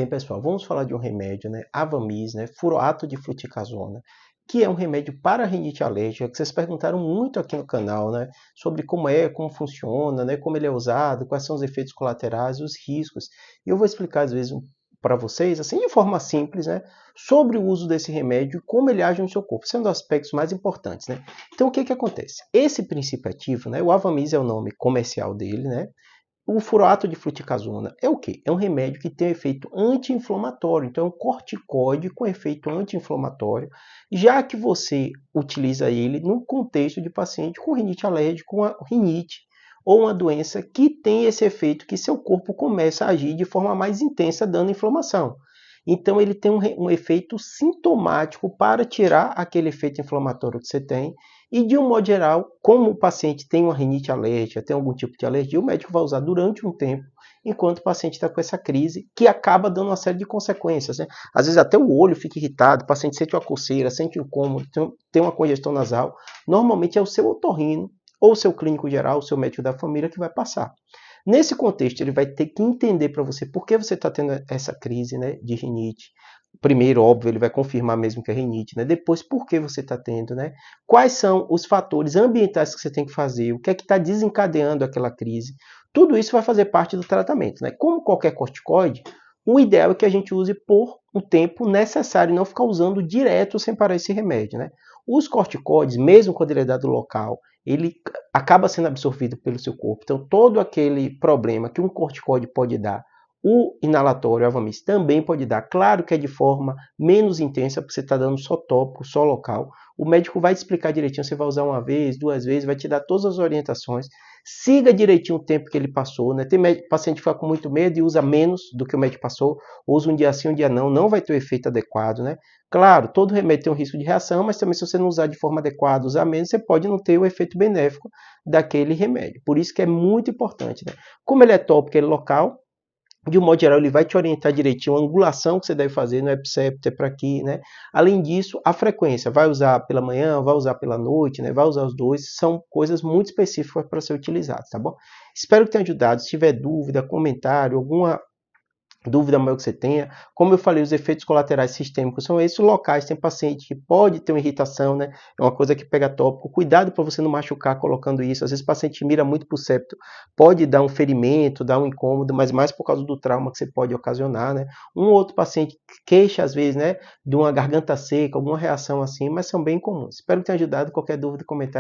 Bem, pessoal, vamos falar de um remédio, né? Avamys, né? Furoato de fluticasona, que é um remédio para rinite alérgica, que vocês perguntaram muito aqui no canal, né? Sobre como funciona, né? Como ele é usado, quais são os efeitos colaterais, os riscos. E eu vou explicar, às vezes, para vocês, assim, de forma simples, né? Sobre o uso desse remédio e como ele age no seu corpo. Esse é um dos aspectos mais importantes, né? Então, o que que acontece? Esse princípio ativo, né? O Avamys é o nome comercial dele, né? O furoato de fluticasona é o quê? É um remédio que tem um efeito anti-inflamatório, então é um corticoide com efeito anti-inflamatório, já que você utiliza ele no contexto de paciente com rinite alérgica, com a rinite ou uma doença que tem esse efeito que seu corpo começa a agir de forma mais intensa, dando inflamação. Então ele tem um efeito sintomático para tirar aquele efeito inflamatório que você tem. E de um modo geral, como o paciente tem uma rinite alérgica, tem algum tipo de alergia, o médico vai usar durante um tempo, enquanto o paciente está com essa crise, que acaba dando uma série de consequências, né? Às vezes até o olho fica irritado, o paciente sente uma coceira, sente um incômodo, tem uma congestão nasal. Normalmente é o seu otorrino, ou o seu clínico geral, o seu médico da família que vai passar. Nesse contexto, ele vai ter que entender para você por que você está tendo essa crise, né, de rinite. Primeiro, óbvio, ele vai confirmar mesmo que é rinite, né? Depois, por que você está tendo, né? Quais são os fatores ambientais que você tem que fazer? O que é que está desencadeando aquela crise? Tudo isso vai fazer parte do tratamento, né? Como qualquer corticoide, o ideal é que a gente use por o tempo necessário, não ficar usando direto sem parar esse remédio, né? Os corticoides, mesmo quando ele é dado local, ele acaba sendo absorvido pelo seu corpo. Então, todo aquele problema que um corticoide pode dar, o inalatório, o Avamys, também pode dar. Claro que é de forma menos intensa, porque você está dando só tópico, só local. O médico vai te explicar direitinho, você vai usar uma vez, duas vezes, vai te dar todas as orientações. Siga direitinho o tempo que ele passou, né? Tem paciente que fica com muito medo e usa menos do que o médico passou, usa um dia sim, um dia não vai ter o efeito adequado, né? Claro, todo remédio tem um risco de reação, mas também se você não usar de forma adequada, usar menos, você pode não ter o efeito benéfico daquele remédio. Por isso que é muito importante, né? Como ele é tópico, ele é local, de um modo geral, ele vai te orientar direitinho a angulação que você deve fazer, não é septo, é para aqui, né? Além disso, a frequência, vai usar pela manhã, vai usar pela noite, né? Vai usar os dois, são coisas muito específicas para ser utilizadas, tá bom? Espero que tenha ajudado. Se tiver dúvida, comentário, alguma dúvida maior que você tenha, como eu falei, os efeitos colaterais sistêmicos são esses locais, tem paciente que pode ter uma irritação, né? É uma coisa que pega tópico, cuidado para você não machucar colocando isso, às vezes o paciente mira muito para o septo, pode dar um ferimento, dar um incômodo, mas mais por causa do trauma que você pode ocasionar, né? Um outro paciente queixa às vezes, né, de uma garganta seca, alguma reação assim, mas são bem comuns. Espero que tenha ajudado, qualquer dúvida, comentário.